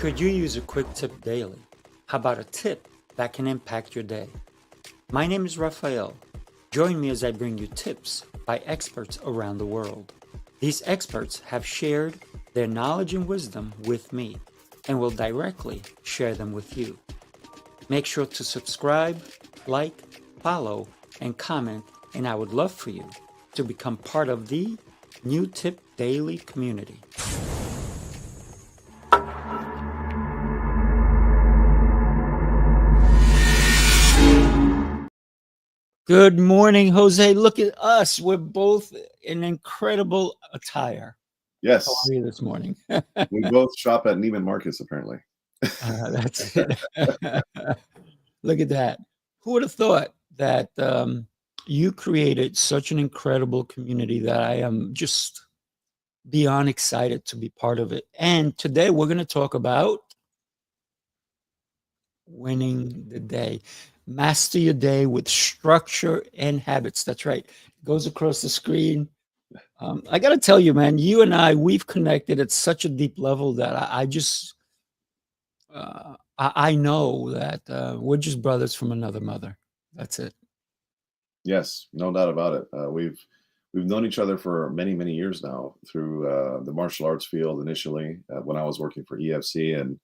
Could you use a quick tip daily? How about a tip that can impact your day? My name is Rafael. Join me as I bring you tips by experts around the world. These experts have shared their knowledge and wisdom with me and will directly share them with you. Make sure to subscribe, like, follow, and comment, and I would love for you to become part of the New Tip Daily community. Good morning, Jose. Look at us. We're both in incredible attire. How Yes, are you this morning? we both shop at Neiman Marcus, apparently. That's it. Look at that. Who would have thought that you created such an incredible community that I am just beyond excited to be part of it. And today we're going to talk about winning the day. Master your day with structure and habits. That's right. It goes across the screen. I got to tell you, man, you and we've connected at such a deep level that I know that we're just brothers from another mother. That's it. Yes, no doubt about it. We've known each other for many, many years now through the martial arts field initially when I was working for EFC, and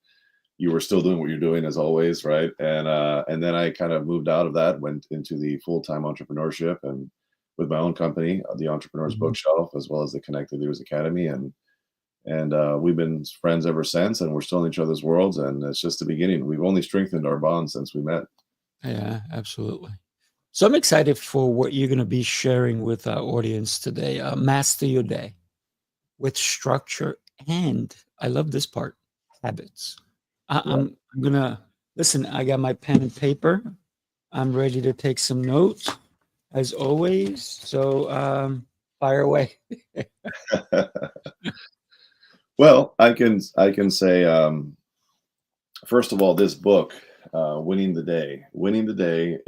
you were still doing what you're doing as always, right? And then I kind of moved out of that, went into the full-time entrepreneurship and with my own company, the Entrepreneur's Mhm. Bookshelf, as well as the Connected Leaders Academy, and we've been friends ever since, and we're still in each other's worlds, and it's just the beginning. We've only strengthened our bond since we met. Yeah, absolutely. So I'm excited for what you're going to be sharing with our audience today. Master your day with structure and I love this part, habits. Yeah. I'm gonna listen. I got my pen and paper. I'm ready to take some notes as always. So fire away. Well, I can say first of all, this book, Winning the Day,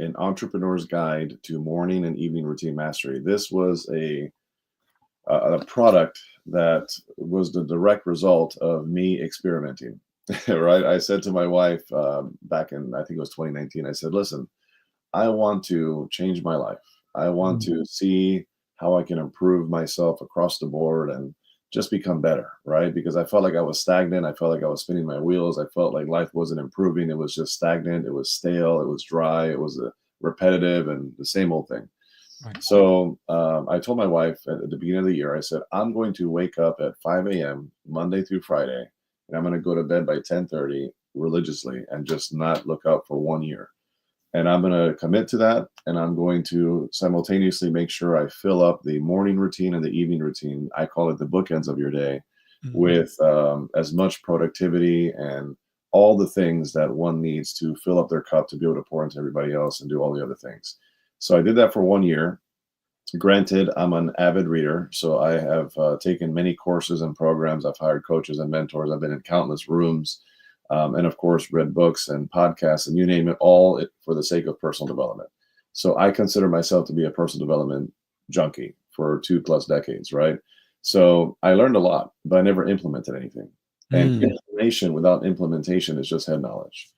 an entrepreneur's guide to morning and evening routine mastery. This was a product that was the direct result of me experimenting. Right? I said to my wife back in, I think it was 2019. I said, "Listen, I want to change my life. I want Mm, to see how I can improve myself across the board and just become better, right? Because I felt like I was stagnant. I felt like I was spinning my wheels. I felt like life wasn't improving. It was just stagnant. It was stale. It was dry. It was repetitive and the same old thing. right. So I told my wife at the beginning of the year, I said, I'm going to wake up at 5 a.m. Monday through Friday, and I'm going to go to bed by 10:30 religiously and just not look up for 1 year. And I'm going to commit to that. And I'm going to simultaneously make sure I fill up the morning routine and the evening routine. I call it the bookends of your day Mhm. with as much productivity and all the things that one needs to fill up their cup to be able to pour into everybody else and do all the other things. So I did that for 1 year. Granted, I'm an avid reader, so I have taken many courses and programs. I've hired coaches and mentors. I've been in countless rooms, and of course, read books and podcasts, and you name it, for the sake of personal development. So I consider myself to be a personal development junkie for 2+ decades, right? So I learned a lot, but I never implemented anything. And Mm, information without implementation is just head knowledge,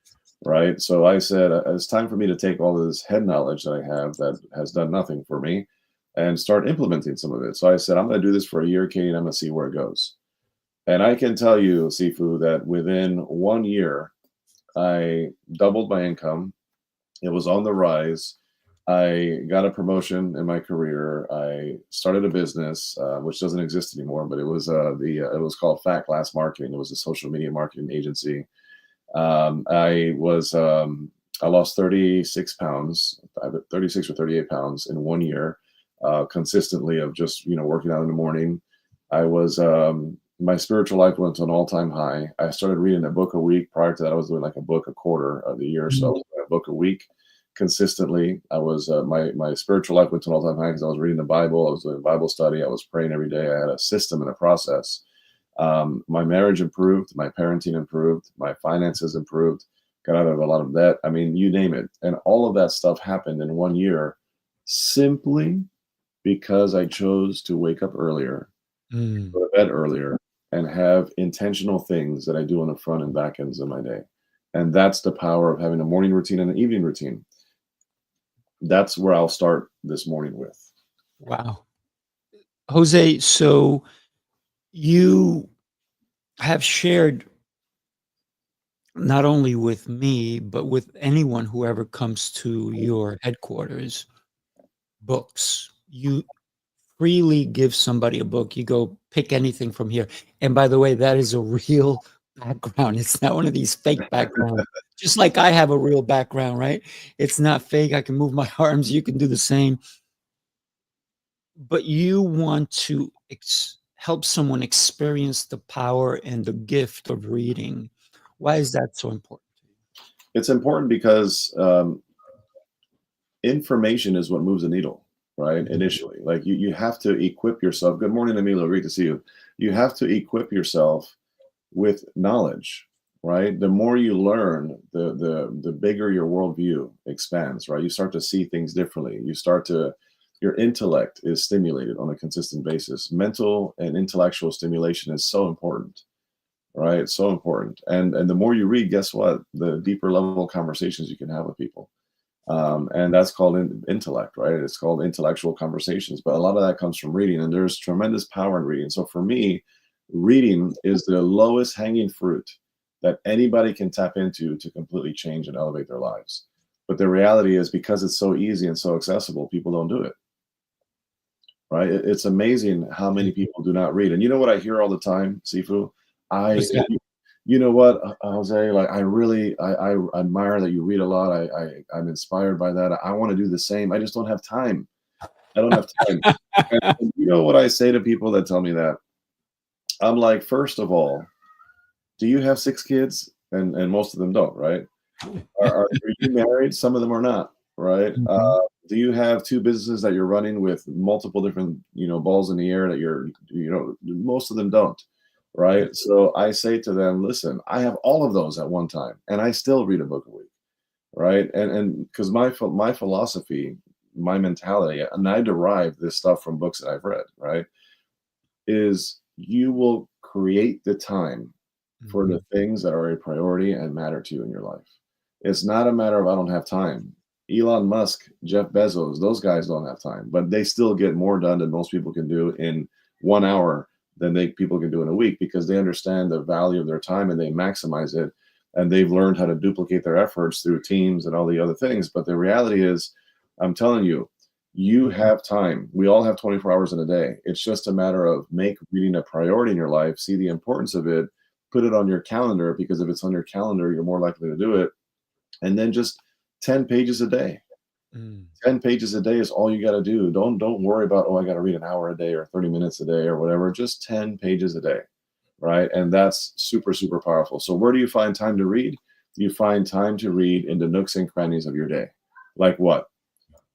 right? So I said, it's time for me to take all of this head knowledge that I have that has done nothing for me and start implementing some of it. So I said, I'm going to do this for a year, Kate, and I'm going to see where it goes. And I can tell you, Sifu, that within 1 year, I doubled my income. It was on the rise. I got a promotion in my career. I started a business, which doesn't exist anymore, but it was called Fat Class Marketing. It was a social media marketing agency. Um, I was I lost 36 pounds, 36 or 38 pounds in 1 year, consistently of just working out in the morning. I was My spiritual life went to an all-time high. I started reading a book a week. Prior to that, I was doing like a book a quarter of the year, so I mm, was doing a book a week consistently. I was my spiritual life went to an all-time high because I was reading the Bible. I was doing Bible study. I was praying every day. I had a system and a process. My marriage improved, my parenting improved, my finances improved, got out of a lot of debt. I mean, you name it. And all of that stuff happened in 1 year simply because I chose to wake up earlier, mm. go to bed earlier, and have intentional things that I do on the front and back ends of my day. And that's the power of having a morning routine and an evening routine. That's where I'll start this morning with. Wow. Jose, so you have shared not only with me, but with anyone who ever comes to your headquarters, books. You freely give somebody a book. You go pick anything from here. And by the way, that is a real background. It's not one of these fake backgrounds. Just like I have a real background, right? It's not fake. I can move my arms. You can do the same. But you want to help someone experience the power and the gift of reading. Why is that so important? It's important because information is what moves the needle, right? Mhm. Initially, like you have to equip yourself. Good morning, Emilio. Great to see you. You have to equip yourself with knowledge, right? The more you learn, the bigger your worldview expands, right? You start to see things differently. Your intellect is stimulated on a consistent basis. Mental and intellectual stimulation is so important, right? So important. And the more you read, guess what? The deeper level conversations you can have with people. And that's called intellect, right? It's called intellectual conversations. But a lot of that comes from reading, and there's tremendous power in reading. So for me, reading is the lowest hanging fruit that anybody can tap into to completely change and elevate their lives. But the reality is, because it's so easy and so accessible, people don't do it, right? It's amazing how many people do not read. And you know what I hear all the time, Sifu? I, What's that? you know what, Jose, like I admire that you read a lot. I'm inspired by that. I want to do the same. I just don't have time. I don't have time. And you know what I say to people that tell me that? I'm like, first of all, do you have 6 kids? And most of them don't, right? Are you married? Some of them are not, right? Mhm. Do you have 2 businesses that you're running with multiple different, balls in the air that most of them don't, right? So I say to them, listen, I have all of those at one time, and I still read a book a week, right? And because my philosophy, my mentality, and I derive this stuff from books that I've read, right? Is you will create the time for the Mhm. things that are a priority and matter to you in your life. It's not a matter of I don't have time. Elon Musk, Jeff Bezos, those guys don't have time, but they still get more done than most people can do in 1 hour than people can do in a week, because they understand the value of their time and they maximize it. And they've learned how to duplicate their efforts through teams and all the other things. But the reality is, I'm telling you, you have time. We all have 24 hours in a day. It's just a matter of make reading a priority in your life, see the importance of it, put it on your calendar, because if it's on your calendar, you're more likely to do it. And then just 10 pages a day. Mm. 10 pages a day is all you got to do. Don't worry about, oh, I got to read an hour a day or 30 minutes a day or whatever. Just 10 pages a day, right? And that's super, super powerful. So where do you find time to read? You find time to read in the nooks and crannies of your day. Like what?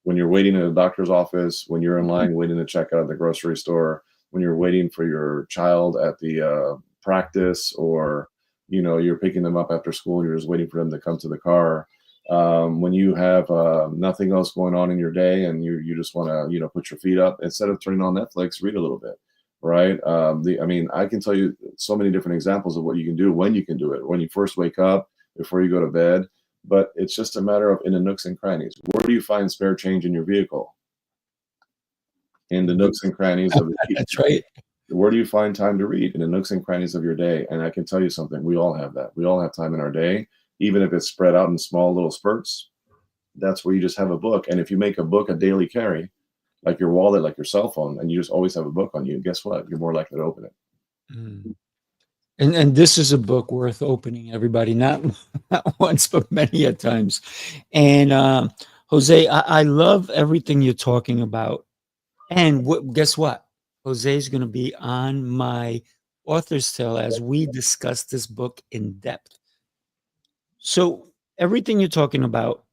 When you're waiting in a doctor's office, when you're in line waiting to check out at the grocery store, when you're waiting for your child at the practice, or you're picking them up after school and you're just waiting for them to come to the car. When you have nothing else going on in your day and you just want to put your feet up, instead of turning on Netflix, read a little bit, right? I can tell you so many different examples of what you can do when you can do it. When you first wake up, before you go to bed. But it's just a matter of in the nooks and crannies. Where do you find spare change in your vehicle? In the nooks and crannies of the That's right. Where do you find time to read? In the nooks and crannies of your day. And I can tell you something, we all have that. We all have time in our day, even if it's spread out in small little spurts. That's where you just have a book. And if you make a book a daily carry, like your wallet, like your cell phone, and you just always have a book on you, guess what? You're more likely to open it. Mm. And this is a book worth opening, everybody, not not once, but many a times. And Jose, I love everything you're talking about. And guess what? Jose is going to be on my author's tale as we discuss this book in depth. So everything you're talking about,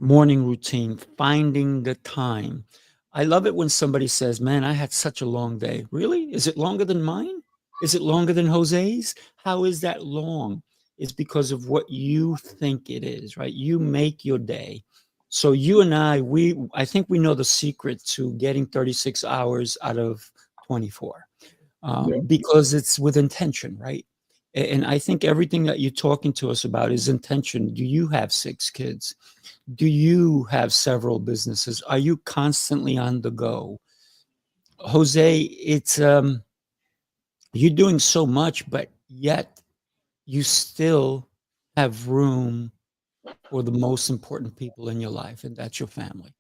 morning routine, finding the time. I love it when somebody says, "Man, I had such a long day." Really? Is it longer than mine? Is it longer than Jose's? How is that long? It's because of what you think it is, right? You make your day. So you and I think we know the secret to getting 36 hours out of 24. Yeah. because it's with intention, right? And I think everything that you're talking to us about is intention. Do you have 6 kids? Do you have several businesses? Are you constantly on the go? Jose, it's you're doing so much, but yet you still have room for the most important people in your life, and that's your family.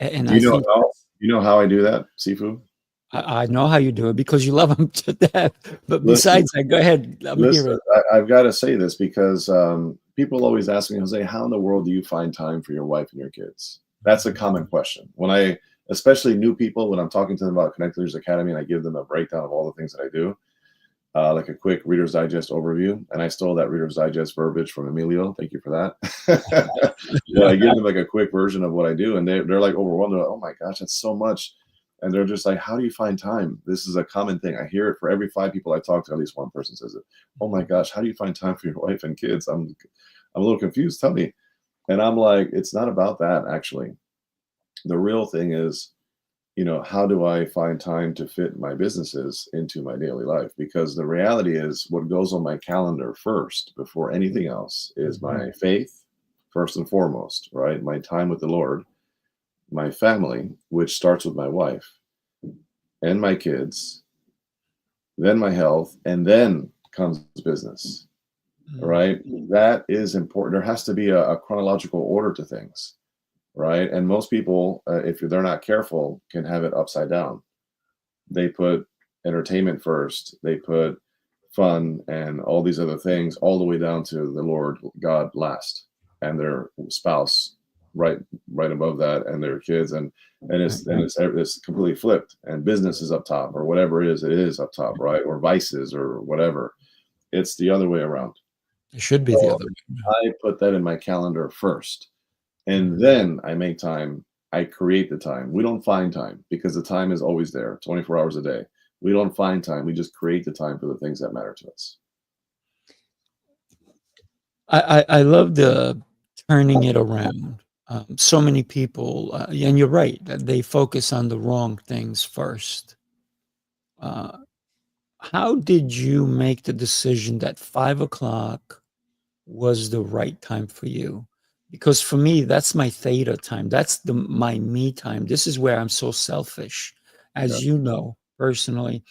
And Do I you know think how I do that, Sifu? I know how you do it because you love them to death. But Listen, besides that, go ahead. I'm listen. hearing. I've got to say this because people always ask me, Jose, how in the world do you find time for your wife and your kids? That's a common question. Especially new people, when I'm talking to them about Connect Leaders Academy, and I give them a breakdown of all the things that I do, like a quick Reader's Digest overview. And I stole that Reader's Digest verbiage from Emilio. Thank you for that. But I give them like a quick version of what I do, and they're like overwhelmed. They're like, oh my gosh, that's so much. And they're just like, how do you find time? This is a common thing. I hear it for every 5 people I talk to, at least one person says it. Oh my gosh, how do you find time for your wife and kids? I'm a little confused. Tell me. And I'm like, it's not about that, actually. The real thing is, how do I find time to fit my businesses into my daily life? Because the reality is, what goes on my calendar first, before anything else, is my faith, first and foremost, right? My time with the Lord, my family, which starts with my wife and my kids, then my health, and then comes business, right? That is important. There has to be a chronological order to things, right? And most people, if they're not careful, can have it upside down. They put entertainment first, they put fun and all these other things all the way down to the Lord God last, and their spouse right above that, and their kids, and it's completely flipped, and business is up top, or whatever it is up top, right? Or vices or whatever. It's the other way around. It should be the So other way. I put that in my calendar first, and then I make time. I create the time. We don't find time, because the time is always there, 24 hours a day. We don't find time. We just create the time for the things that matter to us. I love the turning it around. So many people, and you're right, that they focus on the wrong things first. Uh, how did you make the decision that 5 o'clock was the right time for you? Because for me, that's my theta time. That's my me time. This is where I'm so selfish. Yeah. As you know, personally,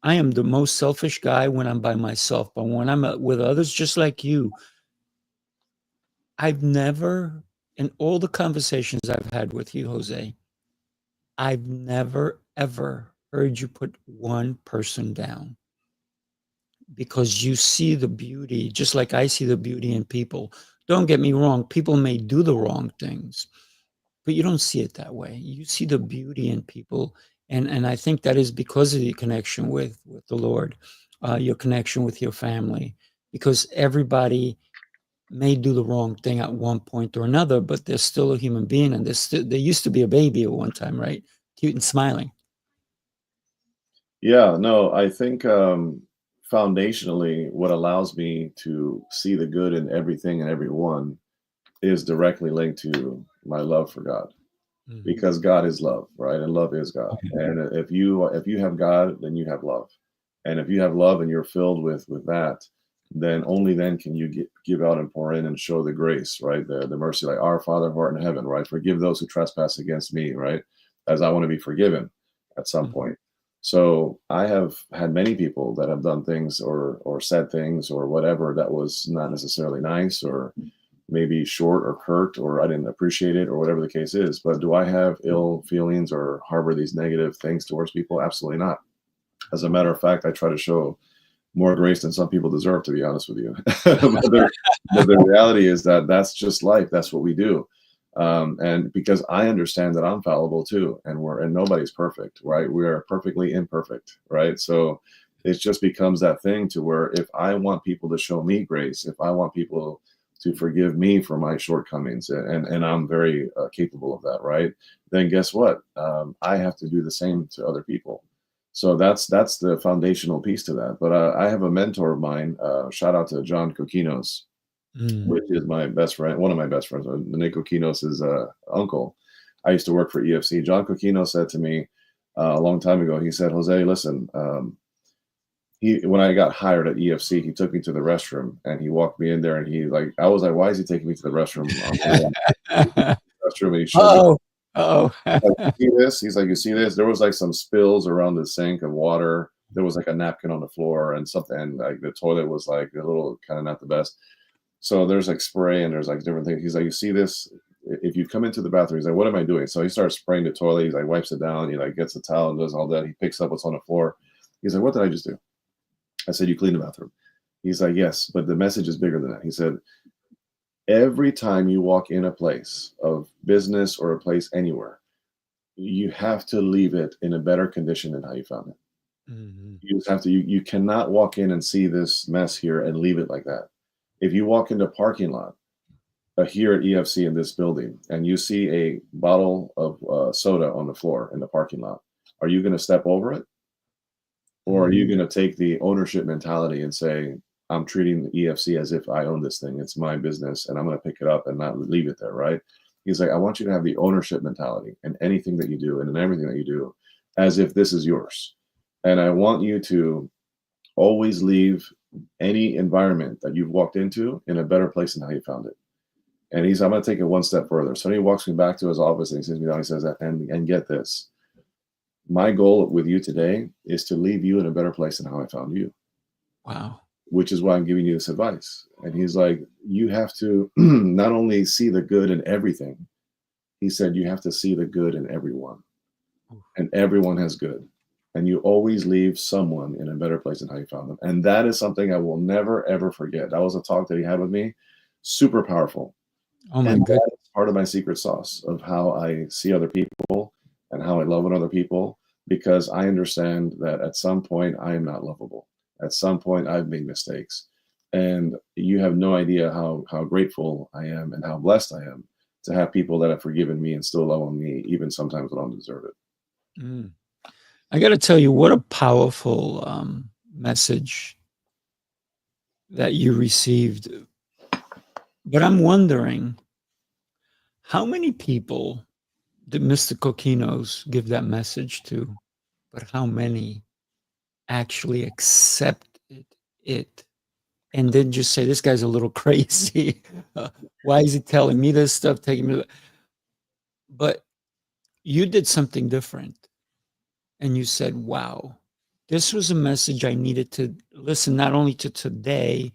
I am the most selfish guy when I'm by myself. But when I'm with others, just like you, I've never, in all the conversations I've had with you, Jose, I've never, ever heard you put one person down, because you see the beauty, just like I see the beauty in people. Don't get me wrong, people may do the wrong things, but you don't see it that way. You see the beauty in people. And I think that is because of your connection with the Lord, your connection with your family, because everybody may do the wrong thing at one point or another, but they're still a human being, and they used to be a baby at one time, right? Cute and smiling. Yeah, no, I think foundationally, what allows me to see the good in everything and everyone is directly linked to my love for God, Mhm. because God is love, right? And love is God. And if you have God, then you have love. And if you have love and you're filled with that, then only then can you give out and pour in and show the grace, right? The mercy, like our Father who art in heaven, right? Forgive those who trespass against me, right? As I want to be forgiven at some Mhm. point. So I have had many people that have done things or said things or whatever that was not necessarily nice, or maybe short or curt, or I didn't appreciate it, or whatever the case is. But do I have ill feelings or harbor these negative things towards people? Absolutely not. As a matter of fact, I try to show more grace than some people deserve, to be honest with you. But the reality is that that's just life. That's what we do. And because I understand that I'm fallible too, and nobody's perfect, right? We are perfectly imperfect, right? So it just becomes that thing to where, if I want people to show me grace, if I want people to forgive me for my shortcomings, and I'm very capable of that, right? Then guess what? I have to do the same to other people. So that's the foundational piece to that. But I have a mentor of mine. Shout out to John Coquinos, Mm. which is my best friend, one of my best friends. Nick Coquinos is uncle. I used to work for EFC. John Coquinos said to me a long time ago. He said, "Jose, listen, when I got hired at EFC, he took me to the restroom and he walked me in there and I was like, why is he taking me to the restroom on the way out? Restroom, and he showed me, Oh, oh. like, you see this? He's like, you see this? There was like some spills around the sink of water. There was like a napkin on the floor and something, and like the toilet was like a little kind of not the best. So there's like spray and there's like different things. He's like, you see this? If you come into the bathroom, he's like, what am I doing? So he starts spraying the toilet. He's like, wipes it down. He like gets a towel and does all that. He picks up what's on the floor. He's like, what did I just do? I said, you cleaned the bathroom. He's like, yes, but the message is bigger than that. He said, every time you walk in a place of business or a place anywhere, you have to leave it in a better condition than how you found it. Mhm. You just have to, you cannot walk in and see this mess here and leave it like that. If you walk into a parking lot here at EFC in this building and you see a bottle of soda on the floor in the parking lot, are you going to step over it? Or are you Mhm. going to take the ownership mentality and say, I'm treating the EFC as if I own this thing. It's my business and I'm going to pick it up and not leave it there, right? He's like, I want you to have the ownership mentality in anything that you do and in everything that you do as if this is yours. And I want you to always leave any environment that you've walked into in a better place than how you found it. And I'm going to take it one step further. So then he walks me back to his office and he sits me down. He says, and get this. My goal with you today is to leave you in a better place than how I found you, Wow. which is why I'm giving you this advice. And he's like, you have to not only see the good in everything, he said, you have to see the good in everyone. Oof. And everyone has good. And you always leave someone in a better place than how you found them. And that is something I will never, ever forget. That was a talk that he had with me. Super powerful. Oh my And goodness. that is part of my secret sauce of how I see other people and how I love on other people, because I understand that at some point I am not lovable. At some point I've made mistakes. And you have no idea how grateful I am and how blessed I am to have people that have forgiven me and still love on me, even sometimes when I don't deserve it. Mm. I got to tell you, what a powerful message that you received. But I'm wondering how many people did Mr. Coquinos give that message to, but how many actually accepted it and then just say, this guy's a little crazy. Why is he telling me this stuff, taking me? But you did something different. And you said, wow, this was a message I needed to listen not only to today,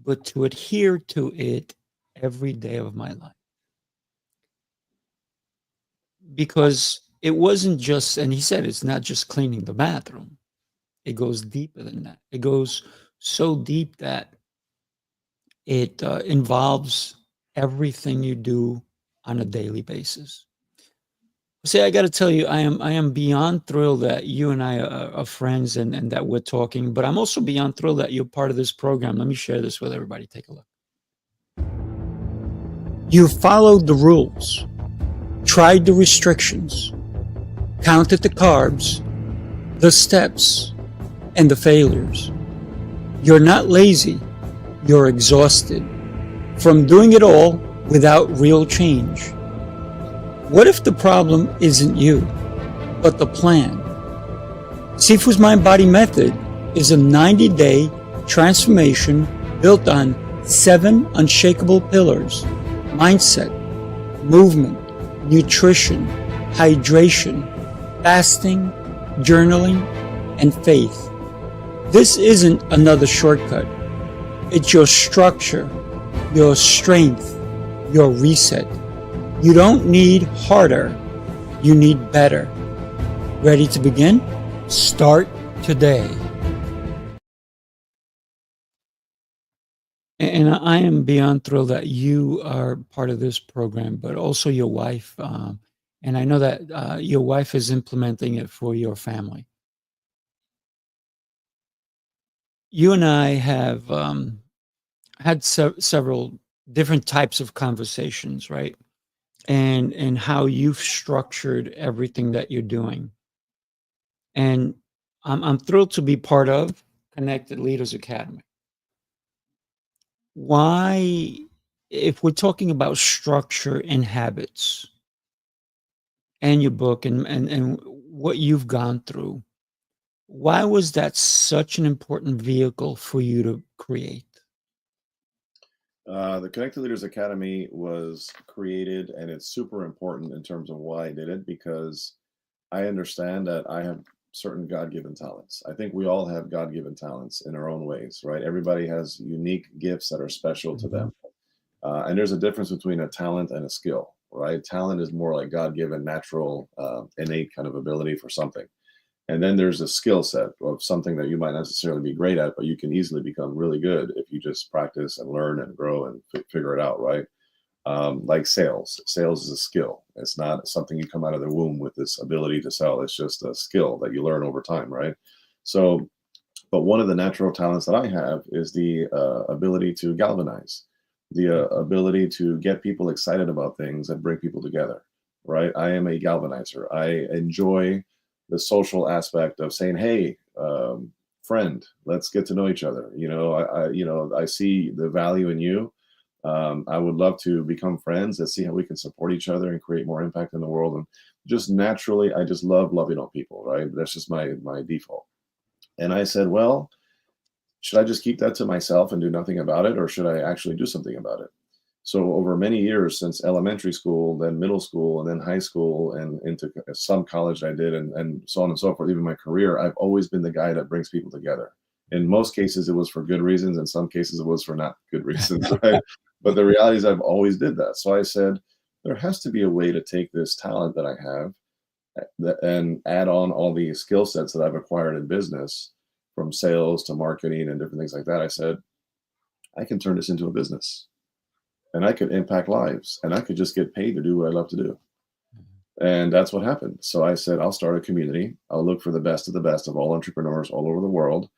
but to adhere to it every day of my life. Because it wasn't just, and he said, it's not just cleaning the bathroom, it goes deeper than that. It goes so deep that it involves everything you do on a daily basis. See, I got to tell you, I am beyond thrilled that you and I are friends and that we're talking. But I'm also beyond thrilled that you're part of this program. Let me share this with everybody. Take a look. You followed the rules, tried the restrictions, counted the carbs, the steps, and the failures. You're not lazy. You're exhausted from doing it all without real change. What if the problem isn't you, but the plan? Sifu's Mind Body Method is a 90-day transformation built on 7 unshakable pillars: mindset, movement, nutrition, hydration, fasting, journaling, and faith. This isn't another shortcut. It's your structure, your strength, your reset. You don't need harder, you need better. Ready to begin? Start today. And I am beyond thrilled that you are part of this program, but also your wife. And I know that your wife is implementing it for your family. You and I have had several different types of conversations, right? And how you've structured everything that you're doing. And I'm thrilled to be part of Connected Leaders Academy. Why, if we're talking about structure and habits and your book and what you've gone through, Why was that such an important vehicle for you to create? The Connected Leaders Academy was created, and it's super important in terms of why I did it, because I understand that I have certain God-given talents. I think we all have God-given talents in our own ways, right? Everybody has unique gifts that are special to Mhm. them. And there's a difference between a talent and a skill, right? Talent is more like God-given, natural, innate kind of ability for something. And then there's a skill set of something that you might not necessarily be great at, but you can easily become really good if you just practice and learn and grow and figure it out, right? Like sales. Sales is a skill. It's not something you come out of the womb with this ability to sell. It's just a skill that you learn over time, right? So, but one of the natural talents that I have is the ability to galvanize, the ability to get people excited about things and bring people together, right? I am a galvanizer. I enjoy the social aspect of saying, "Hey, friend, let's get to know each other." I see the value in you. I would love to become friends. Let's see how we can support each other and create more impact in the world. And just naturally, I just love loving on people, right? That's just my default. And I said, well, should I just keep that to myself and do nothing about it, or should I actually do something about it? So over many years, since elementary school, then middle school, and then high school, and into some college I did, and so on and so forth, even my career, I've always been the guy that brings people together. In most cases, it was for good reasons. In some cases, it was for not good reasons, right? But the reality is I've always did that. So I said, there has to be a way to take this talent that I have and add on all the skill sets that I've acquired in business, from sales to marketing and different things like that. I said, I can turn this into a business, and I could impact lives, and I could just get paid to do what I love to do. And that's what happened. So I said, I'll start a community. I'll look for the best of all entrepreneurs all over the world.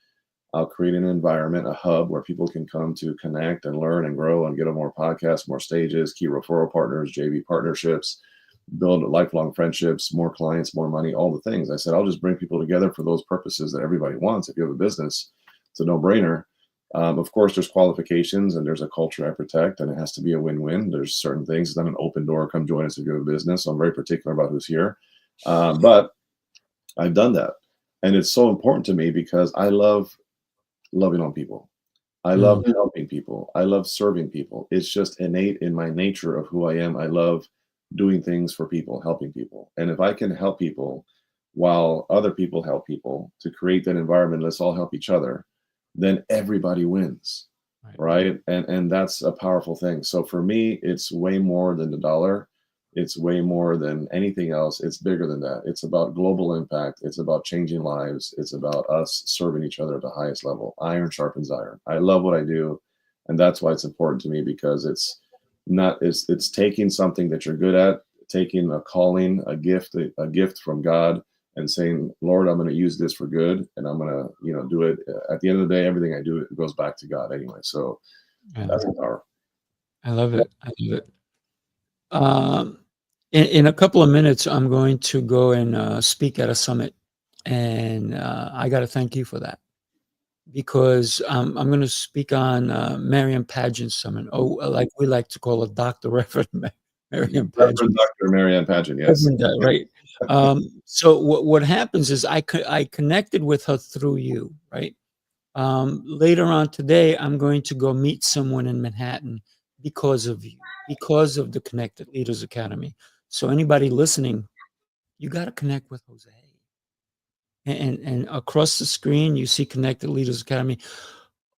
I'll create an environment, a hub where people can come to connect and learn and grow and get on more podcasts, more stages, key referral partners, JV partnerships, build lifelong friendships, more clients, more money, all the things. I said, I'll just bring people together for those purposes that everybody wants. If you have a business, it's a no brainer. Of course, there's qualifications and there's a culture I protect, and it has to be a win-win. There's certain things. It's not an open door. Come join us if you have a business. So I'm very particular about who's here. But I've done that. And it's so important to me because I love loving on people. I love Mm, helping people. I love serving people. It's just innate in my nature of who I am. I love doing things for people, helping people. And if I can help people while other people help people to create that environment, let's all help each other, then everybody wins. right. Right. And that's a powerful thing. So for me, it's way more than the dollar. It's way more than anything else. It's bigger than that. It's about global impact. It's about changing lives. It's about us serving each other at the highest level. Iron sharpens iron. I love what I do. And that's why it's important to me, because it's taking something that you're good at, taking a calling, a gift from God, and saying, Lord, I'm going to use this for good, and I'm going to, do it. At the end of the day, everything I do, it goes back to God anyway. So Yeah, that's the power. I love it. I love it. Um, in a couple of minutes, I'm going to go and speak at a summit, and I got to thank you for that, because I'm going to speak on Marion Pageant Summit. Oh, like we like to call it, Dr. Reverend Marion Reverend Pageant. Dr. Marianne Pageant, yes. Reverend, right. So what happens is I connected with her through you, right? Later on today, I'm going to go meet someone in Manhattan because of you, because of the Connected Leaders Academy. So anybody listening, you got to connect with Jose. And across the screen, you see Connected Leaders Academy.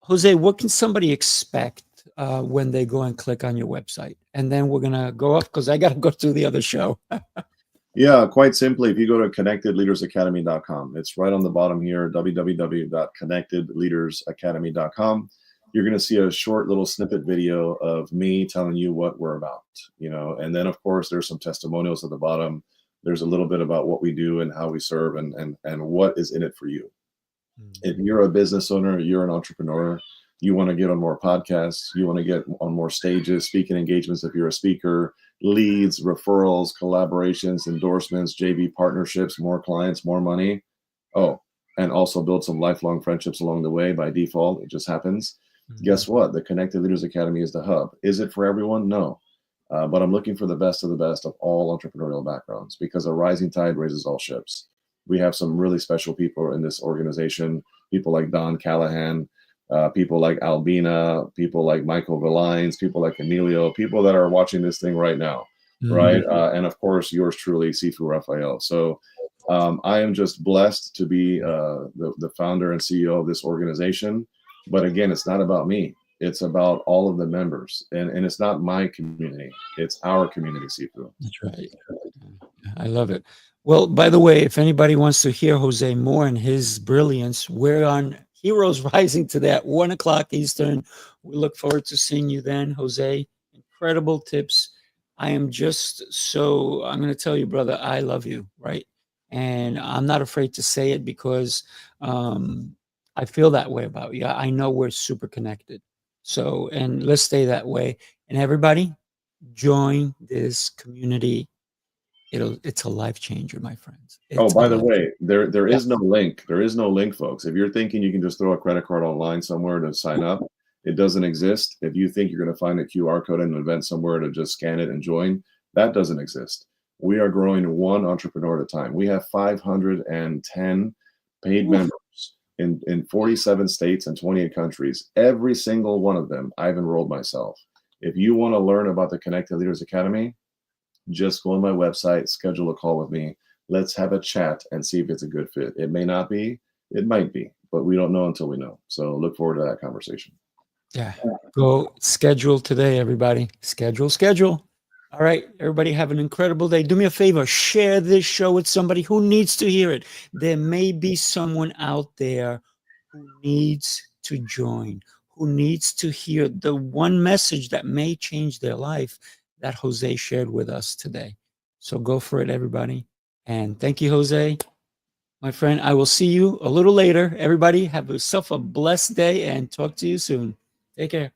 Jose, what can somebody expect when they go and click on your website? And then we're gonna go off because I got to go to the other show. Yeah, quite simply, if you go to connectedleadersacademy.com, it's right on the bottom here, www.connectedleadersacademy.com. You're going to see a short little snippet video of me telling you what we're about, and then of course there's some testimonials at the bottom. There's a little bit about what we do and how we serve, and what is in it for you. If you're a business owner, you're an entrepreneur, you want to get on more podcasts, you want to get on more stages, speaking engagements if you're a speaker, leads, referrals, collaborations, endorsements, JV partnerships, more clients, more money. Oh, and also build some lifelong friendships along the way by default. It just happens. Mhm. Guess what? The Connected Leaders Academy is the hub. Is it for everyone? No. But I'm looking for the best of all entrepreneurial backgrounds, because a rising tide raises all ships. We have some really special people in this organization, people like Don Callahan, people like Albina, people like Michael Valines, people like Emilio, people that are watching this thing right now, right? And of course, yours truly, Sifu Rafael. So I am just blessed to be the founder and CEO of this organization. But again, it's not about me. It's about all of the members. And it's not my community. It's our community, Sifu. That's right. I love it. Well, by the way, if anybody wants to hear Jose more and his brilliance, we're on Heroes Rising today at 1 o'clock Eastern. We look forward to seeing you then, Jose. Incredible tips. I am just so, I'm going to tell you, brother, I love you, right? And I'm not afraid to say it because I feel that way about you. I know we're super connected. So, and let's stay that way. And everybody, join this community. It's a life changer, my friends. Oh, by the way, there is no link. There is no link, folks. If you're thinking you can just throw a credit card online somewhere to sign up, it doesn't exist. If you think you're going to find a QR code in an event somewhere to just scan it and join, that doesn't exist. We are growing one entrepreneur at a time. We have 510 paid members in 47 states and 28 countries. Every single one of them, I've enrolled myself. If you want to learn about the Connected Leaders Academy, just go on my website, schedule a call with me. Let's have a chat and see if it's a good fit. It may not be, it might be, but we don't know until we know. So look forward to that conversation. Yeah. Go schedule today, everybody. Schedule. All right. Everybody have an incredible day. Do me a favor. Share this show with somebody who needs to hear it. There may be someone out there who needs to join, who needs to hear the one message that may change their life that Jose shared with us today. So go for it, everybody. And thank you, Jose. My friend, I will see you a little later. Everybody have yourself a blessed day and talk to you soon. Take care.